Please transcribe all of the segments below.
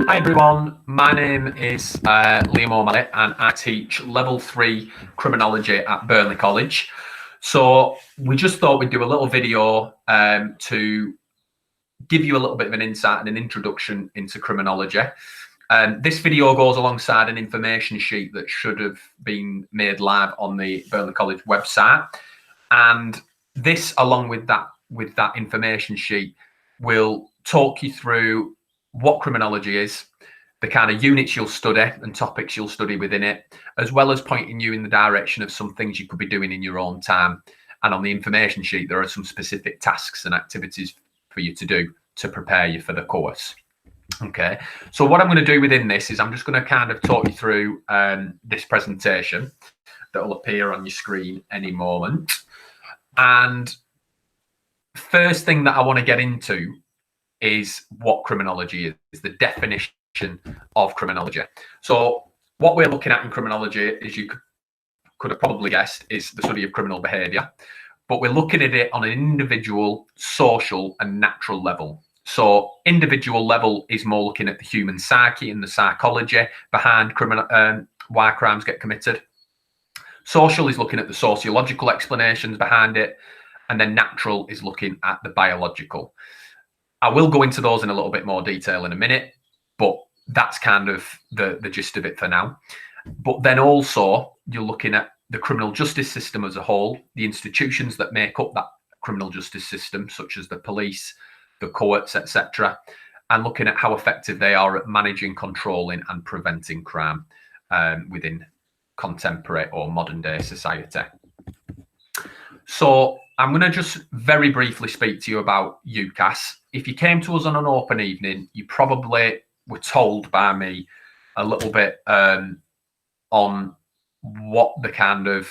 Hi everyone, my name is Liam O'Malley and I teach level 3 criminology at Burnley College. So we just thought we'd do a little video to give you a little bit of an insight and an introduction into criminology. This video goes alongside an information sheet that should have been made live on the Burnley College website. And this, along with that information sheet, will talk you through what criminology is, the kind of units you'll study and topics you'll study within it, as well as pointing you in the direction of some things you could be doing in your own time. And on the information sheet, there are some specific tasks and activities for you to do to prepare you for the course. Okay, so what I'm going to do within this is I'm just going to kind of talk you through this presentation that will appear on your screen any moment. And first thing that I want to get into is what criminology is the definition of criminology. So what we're looking at in criminology, as you could have probably guessed, is the study of criminal behaviour. But we're looking at it on an individual, social and natural level. So individual level is more looking at the human psyche and the psychology behind why crimes get committed. Social is looking at the sociological explanations behind it. And then natural is looking at the biological. I will go into those in a little bit more detail in a minute, but that's kind of the gist of it for now. But then also you're looking at the criminal justice system as a whole, the institutions that make up that criminal justice system, such as the police, the courts, etc., and looking at how effective they are at managing, controlling and preventing crime within contemporary or modern day society. So I'm going to just very briefly speak to you about UCAS. If you came to us on an open evening, you probably were told by me a little bit on what the kind of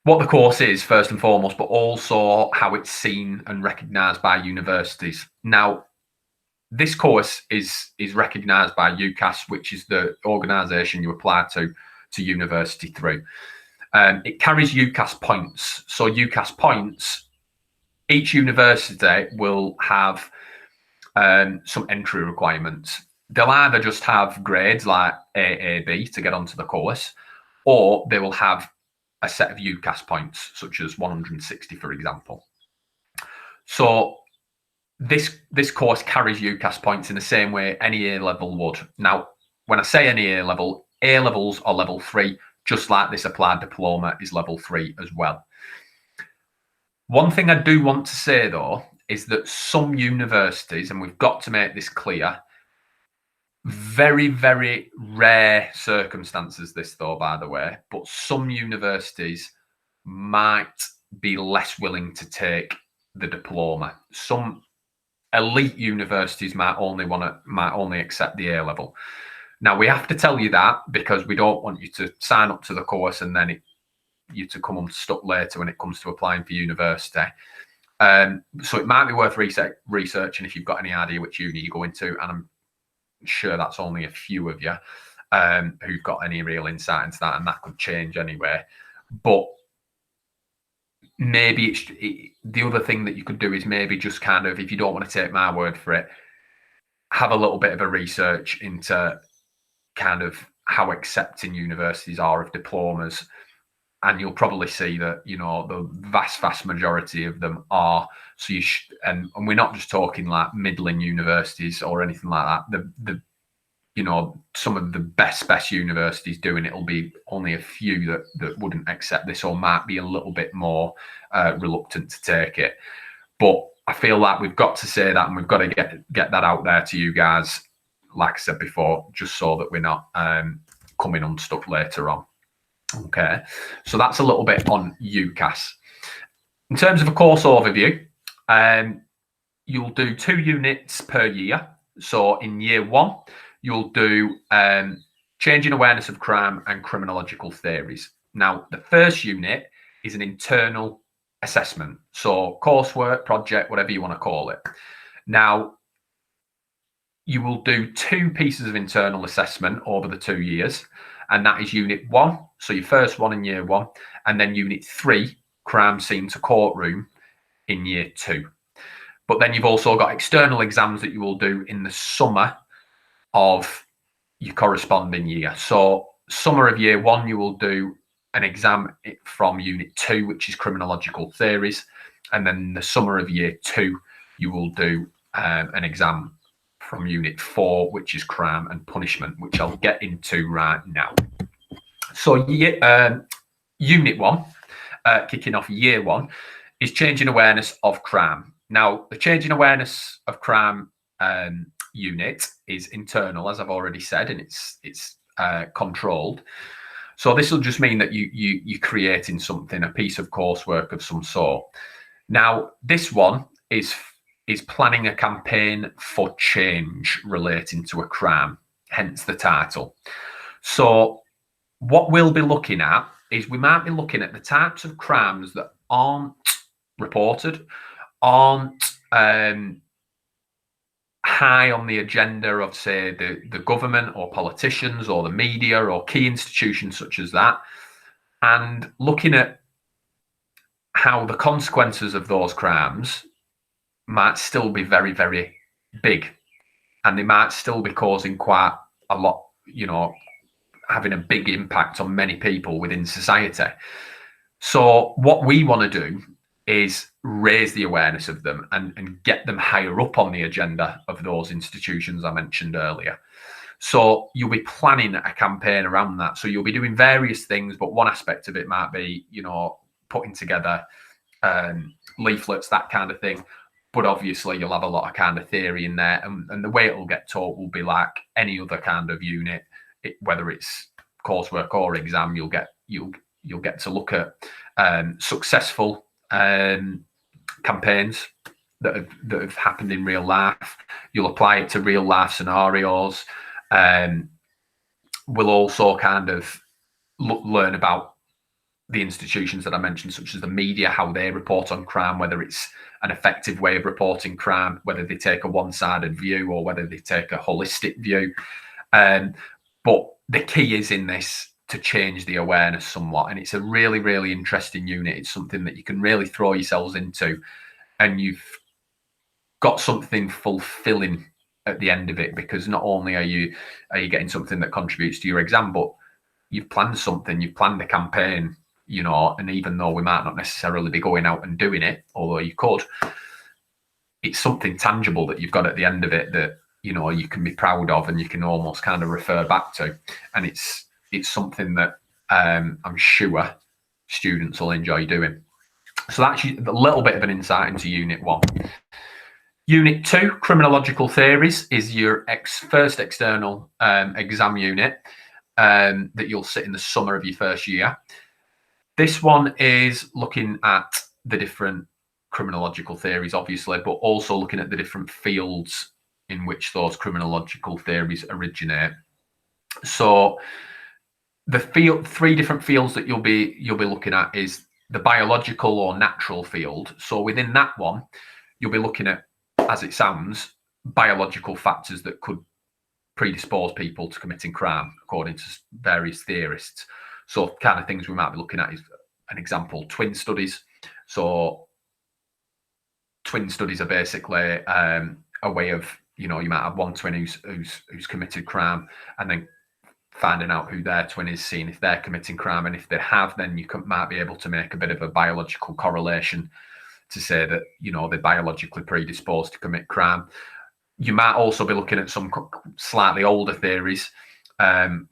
what the course is first and foremost, but also how it's seen and recognised by universities. Now, this course is recognised by UCAS, which is the organisation you apply to university through. It carries UCAS points. So UCAS points, each university will have some entry requirements. They'll either just have grades like A, B to get onto the course, or they will have a set of UCAS points, such as 160, for example. So this course carries UCAS points in the same way any A level would. Now, when I say any A levels are level 3, just like this applied diploma is level 3 as well. One thing I do want to say, though, is that some universities, and we've got to make this clear, very, very rare circumstances, this though, by the way, but some universities might be less willing to take the diploma. Some elite universities might only accept the A level. Now, we have to tell you that because we don't want you to sign up to the course and then you to come unstuck later when it comes to applying for university. So it might be worth researching if you've got any idea which uni you're going to, and I'm sure that's only a few of you who've got any real insight into that, and that could change anyway. But maybe the other thing that you could do is maybe just kind of, if you don't want to take my word for it, have a little bit of a research into kind of how accepting universities are of diplomas, and you'll probably see that, you know, the vast majority of them are. So and we're not just talking like middling universities or anything like that. The you know, some of the best universities doing it will be only a few that wouldn't accept this or might be a little bit more reluctant to take it. But I feel like we've got to say that, and we've got to get that out there to you guys, like I said before, just so that we're not coming unstuck later on. Okay, so that's a little bit on UCAS. In terms of a course overview, you'll do 2 units per year. So in year 1, you'll do changing awareness of crime and criminological theories. Now, the first unit is an internal assessment. So coursework, project, whatever you want to call it. Now, you will do 2 pieces of internal assessment over the 2 years. And that is unit 1, so your first one in year 1, and then unit 3, crime scene to courtroom, in year 2. But then you've also got external exams that you will do in the summer of your corresponding year. So summer of year 1, you will do an exam from unit 2, which is criminological theories. And then the summer of year 2, you will do an exam from unit 4, which is crime and punishment, which I'll get into right now. So unit 1, kicking off year 1, is changing awareness of crime. Now, the changing awareness of crime unit is internal, as I've already said, and it's controlled. So this will just mean that you're creating something, a piece of coursework of some sort. Now, this one is planning a campaign for change relating to a crime, hence the title. So what we'll be looking at is we might be looking at the types of crimes that aren't reported, aren't high on the agenda of, say, the government or politicians or the media or key institutions such as that, and looking at how the consequences of those crimes might still be very, very big, and they might still be causing quite a lot, having a big impact on many people within society. So what we want to do is raise the awareness of them and get them higher up on the agenda of those institutions I mentioned earlier. So you'll be planning a campaign around that. So you'll be doing various things, but one aspect of it might be, putting together leaflets, that kind of thing. But obviously you'll have a lot of kind of theory in there, and the way it will get taught will be like any other kind of unit, whether it's coursework or exam. You'll get to look at successful campaigns that have happened in real life. You'll apply it to real life scenarios. We'll also kind of learn about the institutions that I mentioned, such as the media, how they report on crime, whether it's an effective way of reporting crime, whether they take a one-sided view or whether they take a holistic view. But the key is in this to change the awareness somewhat. And it's a really, really interesting unit. It's something that you can really throw yourselves into, and you've got something fulfilling at the end of it, because not only are you getting something that contributes to your exam, but you've planned something, you've planned a campaign, and even though we might not necessarily be going out and doing it, although you could, it's something tangible that you've got at the end of it that, you can be proud of and you can almost kind of refer back to. And it's something that I'm sure students will enjoy doing. So that's a little bit of an insight into Unit 1. Unit 2, Criminological Theories, is your first external exam unit that you'll sit in the summer of your first year. This one is looking at the different criminological theories, obviously, but also looking at the different fields in which those criminological theories originate. So the three different fields that you'll be looking at is the biological or natural field. So within that one, you'll be looking at, as it sounds, biological factors that could predispose people to committing crime, according to various theorists. So kind of things we might be looking at is, an example, twin studies. So twin studies are basically a way of, you might have one twin who's committed crime, and then finding out who their twin is, seeing if they're committing crime, and if they have, then you might be able to make a bit of a biological correlation to say that, they're biologically predisposed to commit crime. You might also be looking at some slightly older theories,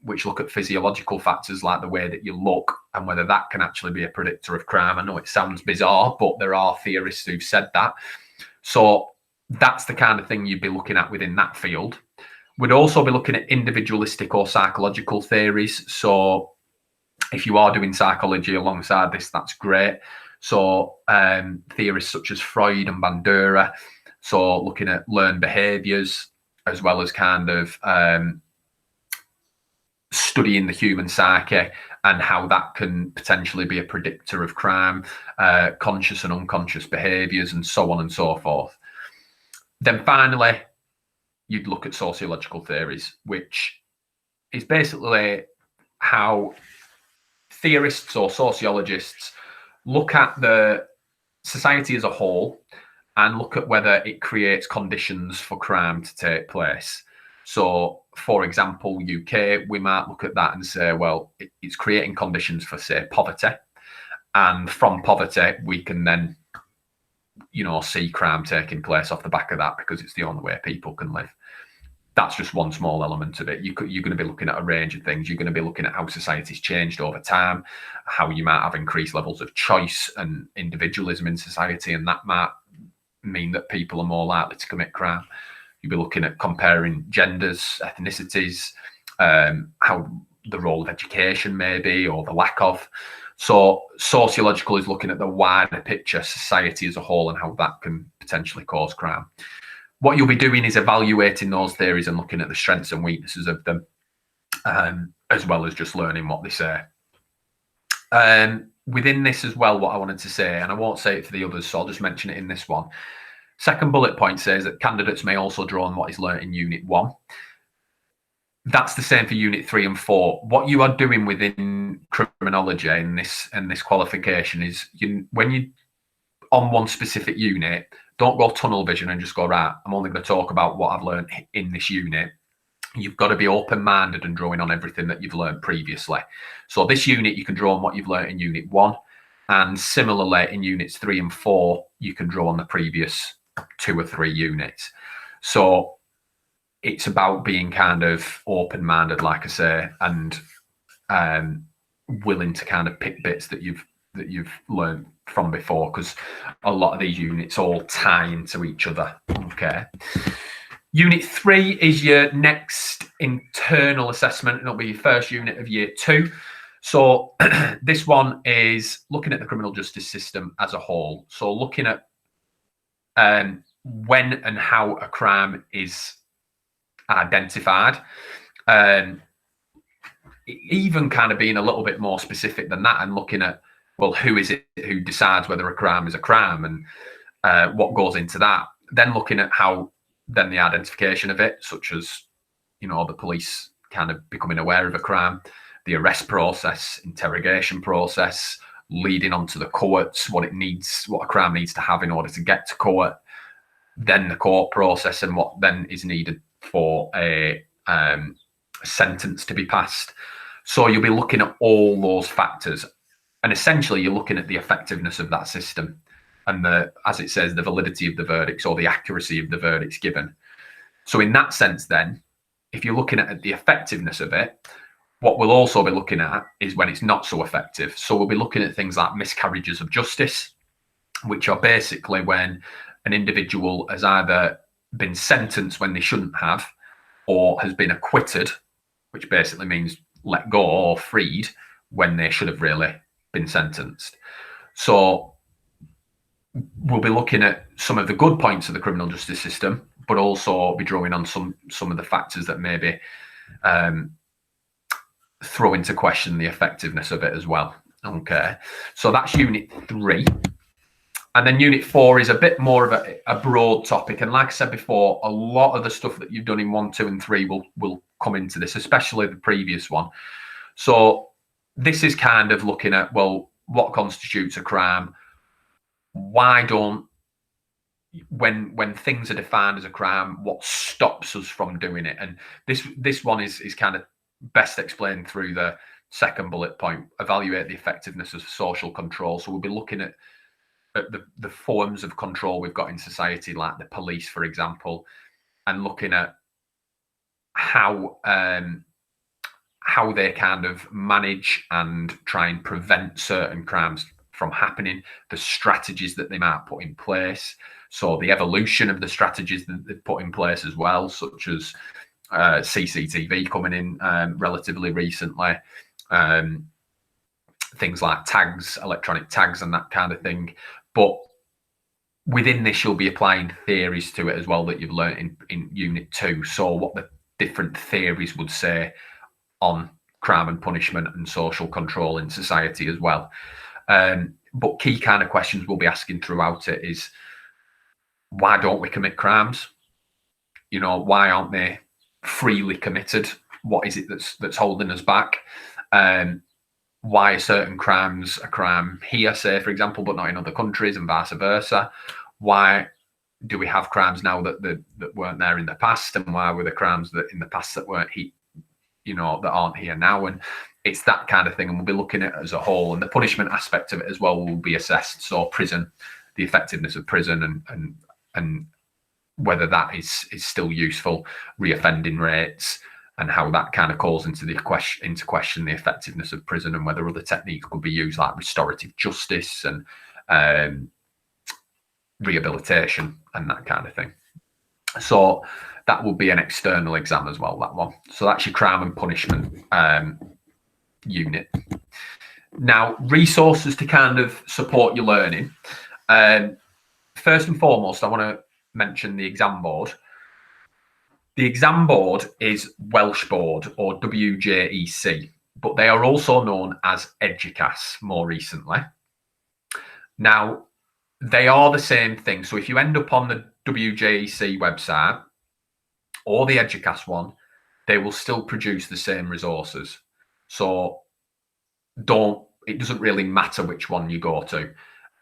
which look at physiological factors like the way that you look and whether that can actually be a predictor of crime. I know it sounds bizarre, but there are theorists who've said that. So that's the kind of thing you'd be looking at within that field. We'd also be looking at individualistic or psychological theories. So if you are doing psychology alongside this, that's great. So theorists such as Freud and Bandura, so looking at learned behaviors, as well as kind of studying the human psyche and how that can potentially be a predictor of crime, conscious and unconscious behaviors, and so on and so forth. Then finally, you'd look at sociological theories, which is basically how theorists or sociologists look at the society as a whole and look at whether it creates conditions for crime to take place. So, for example, UK, we might look at that and say, well, it's creating conditions for, say, poverty. And from poverty, we can then, see crime taking place off the back of that because it's the only way people can live. That's just one small element of it. You're going to be looking at a range of things. You're going to be looking at how society's changed over time, how you might have increased levels of choice and individualism in society, and that might mean that people are more likely to commit crime. You'll be looking at comparing genders, ethnicities, how the role of education maybe, or the lack of. So sociological is looking at the wider picture, society as a whole, and how that can potentially cause crime. What you'll be doing is evaluating those theories and looking at the strengths and weaknesses of them, as well as just learning what they say. Within this as well, what I wanted to say, and I won't say it for the others, so I'll just mention it in this one. Second bullet point says that candidates may also draw on what is learnt in Unit 1. That's the same for Unit 3 and 4. What you are doing within criminology in this qualification is when you on one specific unit, don't go tunnel vision and just go, right, I'm only going to talk about what I've learned in this unit. You've got to be open-minded and drawing on everything that you've learned previously. So this unit, you can draw on what you've learned in Unit 1. And similarly, in Units 3 and 4, you can draw on the previous 2 or 3 units. So it's about being kind of open-minded, like I say, and willing to kind of pick bits that you've learned from before, because a lot of these units all tie into each other. Okay. Unit 3 is your next internal assessment. It'll be your first unit of Year 2. So this one is looking at the criminal justice system as a whole. So looking at when and how a crime is identified, even kind of being a little bit more specific than that, and looking at, well, who is it who decides whether a crime is a crime, and what goes into that. Then looking at how then the identification of it, such as, the police kind of becoming aware of a crime, the arrest process, interrogation process, leading on to the courts, what a crime needs to have in order to get to court, then the court process, and what then is needed for a sentence to be passed. So you'll be looking at all those factors, and essentially you're looking at the effectiveness of that system and as it says, the validity of the verdicts or the accuracy of the verdicts given. So in that sense, then, if you're looking at the effectiveness of it, what we'll also be looking at is when it's not so effective. So we'll be looking at things like miscarriages of justice, which are basically when an individual has either been sentenced when they shouldn't have, or has been acquitted, which basically means let go or freed when they should have really been sentenced. So we'll be looking at some of the good points of the criminal justice system, but also be drawing on some of the factors that maybe throw into question the effectiveness of it as well. Okay, so that's Unit 3. And then Unit 4 is a bit more of a broad topic. And like I said before, a lot of the stuff that you've done in 1, 2, and 3 will come into this, especially the previous one. So this is kind of looking at, well, what constitutes a crime? Why don't, when things are defined as a crime, what stops us from doing it? And this one is kind of best explained through the second bullet point, evaluate the effectiveness of social control. So we'll be looking at the forms of control we've got in society, like the police, for example, and looking at how they kind of manage and try and prevent certain crimes from happening, the strategies that they might put in place. So the evolution of the strategies that they've put in place as well, such as CCTV coming in relatively recently, things like tags, electronic tags, and that kind of thing. But within this, you'll be applying theories to it as well that you've learned in Unit 2. So what the different theories would say on crime and punishment and social control in society as well. But key kind of questions we'll be asking throughout it is, why don't we commit crimes? Why aren't they freely committed? What is it that's holding us back? Why are certain crimes a crime here, say, for example, but not in other countries, and vice versa? Why do we have crimes now that weren't there in the past, and why were the crimes that in the past that weren't that aren't here now? And it's that kind of thing, and we'll be looking at it as a whole, and the punishment aspect of it as well will be assessed. So prison, the effectiveness of prison, and whether that is still useful, reoffending rates, and how that kind of calls into question the effectiveness of prison, and whether other techniques could be used like restorative justice and rehabilitation and that kind of thing. So that will be an external exam as well, that one. So that's your crime and punishment unit. Now, resources to kind of support your learning. First and foremost, I want to mention the exam board. The exam board is Welsh Board, or WJEC, but they are also known as Educas more recently. Now, they are the same thing. So if you end up on the WJEC website or the Educas one, they will still produce the same resources. So it doesn't really matter which one you go to.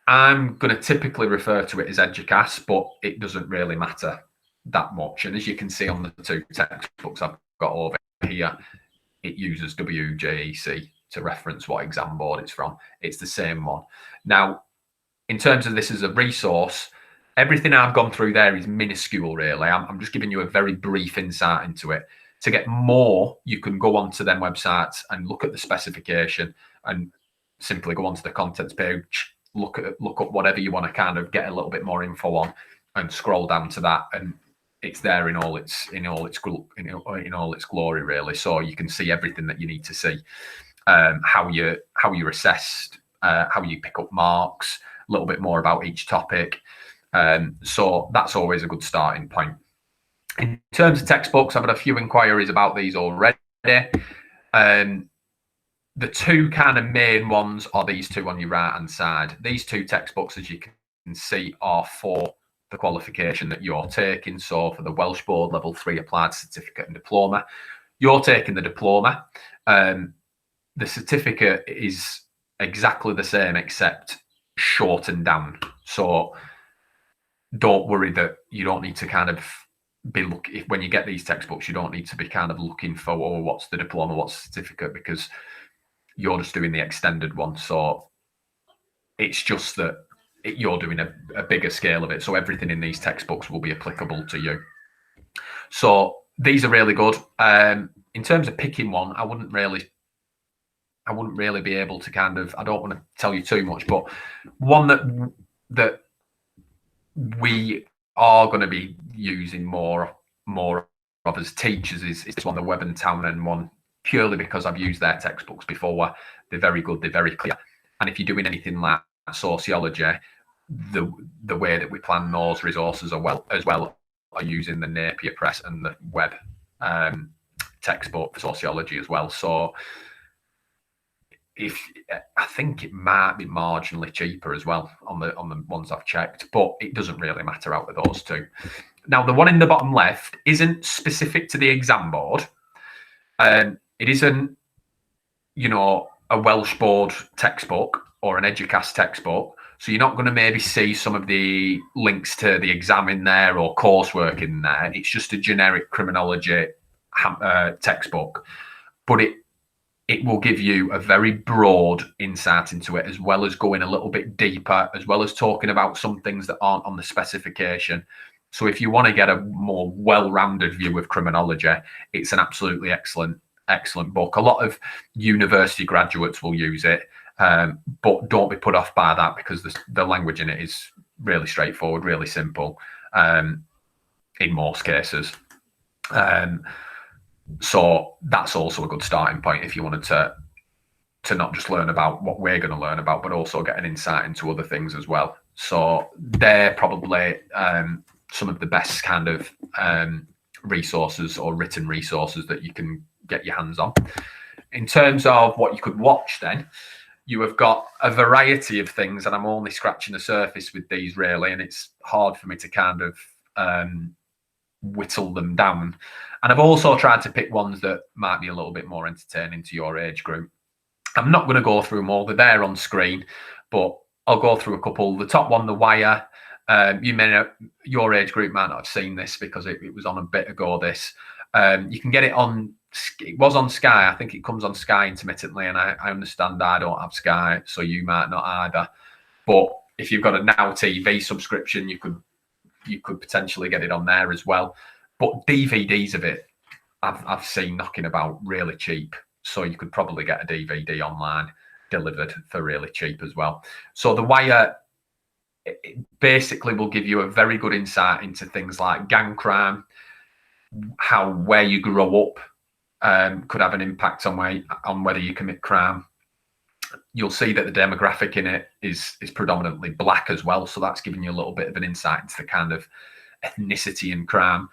I'm going to typically refer to it as Educas, but it doesn't really matter that much. And as you can see on the two textbooks I've got over here, it uses WJEC to reference what exam board it's from. It's the same one. Now, in terms of this as a resource, everything I've gone through there is minuscule, really. I'm just giving you a very brief insight into it. To get more, you can go onto them websites and look at the specification and simply go onto the contents page, look up whatever you want to kind of get a little bit more info on, and scroll down to that, and it's there in all its glory, really. So you can see everything that you need to see, how you're assessed, how you pick up marks, a little bit more about each topic. So that's always a good starting point. In terms of textbooks, I've had a few inquiries about these already. The two kind of main ones are these two on your right hand side. These two textbooks, as you can see, are for the qualification that you're taking. So for the Welsh Board Level 3 Applied Certificate and Diploma, you're taking the diploma. The certificate is exactly the same except shortened down. So don't worry that you don't need to kind of be looking, when you get these textbooks, you don't need to be kind of looking for, oh, what's the diploma, what's the certificate, because you're just doing the extended one. So it's just that you're doing a bigger scale of it. So everything in these textbooks will be applicable to you. So these are really good. In terms of picking one, I wouldn't really be able to kind of, I don't want to tell you too much, but one that we are going to be using more of as teachers is this one, the Webb and Townend one, purely because I've used their textbooks before. They're very good, they're very clear. And if you're doing anything like sociology, the way that we plan those resources as well are using the Napier Press and the Webb textbook for sociology as well. So I think it might be marginally cheaper as well on the ones I've checked, but it doesn't really matter out of those two. Now, the one in the bottom left isn't specific to the exam board. It isn't, a Welsh Board textbook or an Educas textbook. So you're not going to maybe see some of the links to the exam in there or coursework in there. It's just a generic criminology textbook, but it will give you a very broad insight into it, as well as going a little bit deeper, as well as talking about some things that aren't on the specification. So if you want to get a more well-rounded view of criminology, it's an absolutely excellent book. A lot of university graduates will use it, but don't be put off by that, because the language in it is really straightforward, really simple in most cases. So that's also a good starting point if you wanted to not just learn about what we're going to learn about, but also get an insight into other things as well. So they're probably some of the best kind of resources or written resources that you can get your hands on. In terms of what you could watch, then you have got a variety of things, and I'm only scratching the surface with these, really, and it's hard for me to kind of whittle them down. And I've also tried to pick ones that might be a little bit more entertaining to your age group. I'm not going to go through them all. They're there on screen, but I'll go through a couple. The top one, The Wire, You may know, your age group might not have seen this because it was on a bit ago. This you can get it on. It was on Sky. I think it comes on Sky intermittently, and I understand I don't have Sky, so you might not either. But if you've got a Now TV subscription, you could potentially get it on there as well. But DVDs of it, I've seen knocking about really cheap, so you could probably get a DVD online delivered for really cheap as well. So The Wire, it basically will give you a very good insight into things like gang crime, how where you grow up could have an impact on whether you commit crime. You'll see that the demographic in it is predominantly black as well, so that's giving you a little bit of an insight into the kind of ethnicity in crime.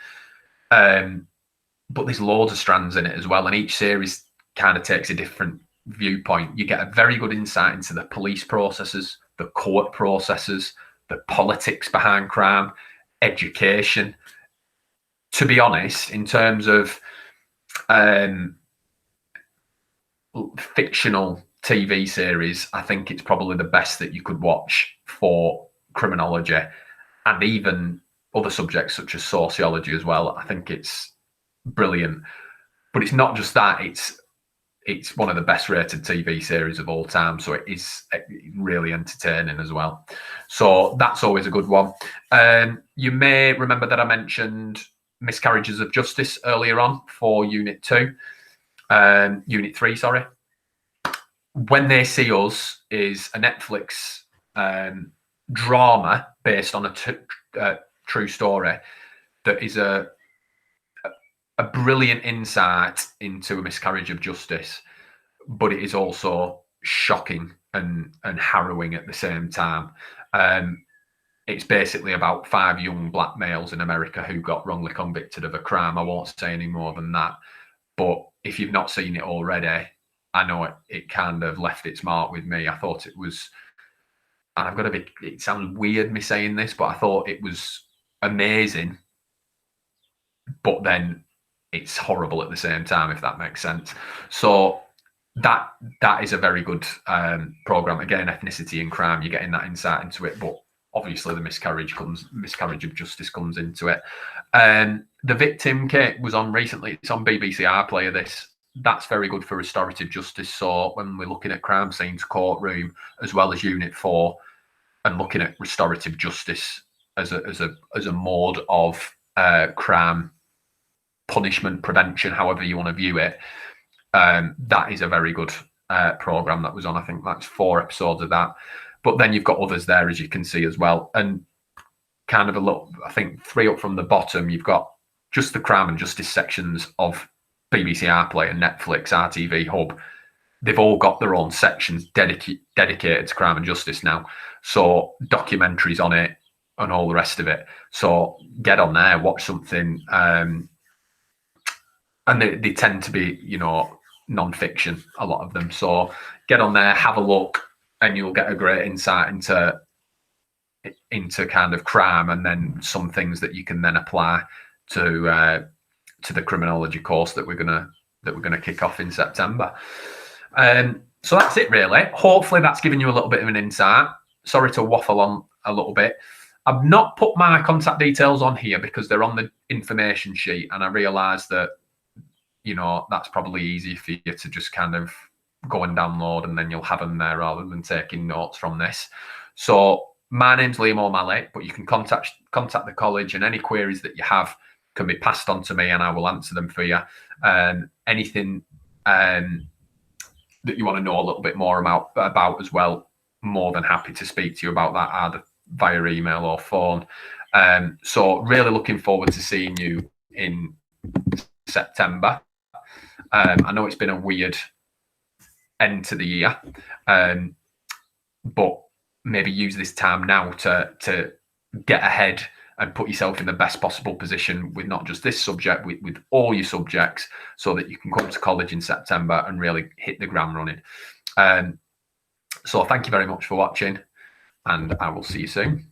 But there's loads of strands in it as well, and each series kind of takes a different viewpoint. You get a very good insight into the police processes, the court processes, the politics behind crime, education. To be honest, in terms of fictional TV series, I think it's probably the best that you could watch for criminology, and even other subjects such as sociology as well. I think it's brilliant. But it's not just that, it's one of the best rated TV series of all time, so it is really entertaining as well. So that's always a good one. You may remember that I mentioned Miscarriages of Justice earlier on for Unit 3, sorry. When They See Us is a Netflix drama based on a true story that is a brilliant insight into a miscarriage of justice, but it is also shocking and harrowing at the same time. It's basically about 5 young black males in America who got wrongly convicted of a crime. I won't say any more than that, but if you've not seen it already, I know it kind of left its mark with me. I thought it was, and I've got to be, it sounds weird me saying this, but I thought it was amazing, but then it's horrible at the same time, if that makes sense. So that is a very good program. Again, ethnicity and crime, you're getting that insight into it, but obviously the miscarriage of justice comes into it. The Victim Kate was on recently. It's on BBC iPlayer. That's very good for restorative justice. So when we're looking at crime scenes, courtroom, as well as Unit 4, and looking at restorative justice as a mode of crime punishment prevention, however you want to view it, that is a very good program that was on. I think that's 4 episodes of that. But then you've got others there, as you can see as well. And kind of a little, I think 3 up from the bottom, you've got just the crime and justice sections of BBC iPlayer and Netflix, RTV Hub. They've all got their own sections dedicated to crime and justice now. So documentaries on it and all the rest of it. So get on there, watch something. And they tend to be, non-fiction, a lot of them. So get on there, have a look, and you'll get a great insight into kind of crime, and then some things that you can then apply to the criminology course that we're gonna kick off in September. So that's it really. Hopefully that's given you a little bit of an insight. Sorry to waffle on a little bit. I've not put my contact details on here because they're on the information sheet, and I realised that that's probably easy for you to just kind of go and download, and then you'll have them there rather than taking notes from this. So my name's Liam O'Malley, but you can contact the college, and any queries that you have can be passed on to me, and I will answer them for you. Anything that you want to know a little bit more about as well, more than happy to speak to you about that, either via email or phone. So really looking forward to seeing you in September. I know it's been a weird end to the year, but maybe use this time now to get ahead and put yourself in the best possible position with not just this subject, with all your subjects, so that you can come to college in September and really hit the ground running. So thank you very much for watching, and I will see you soon.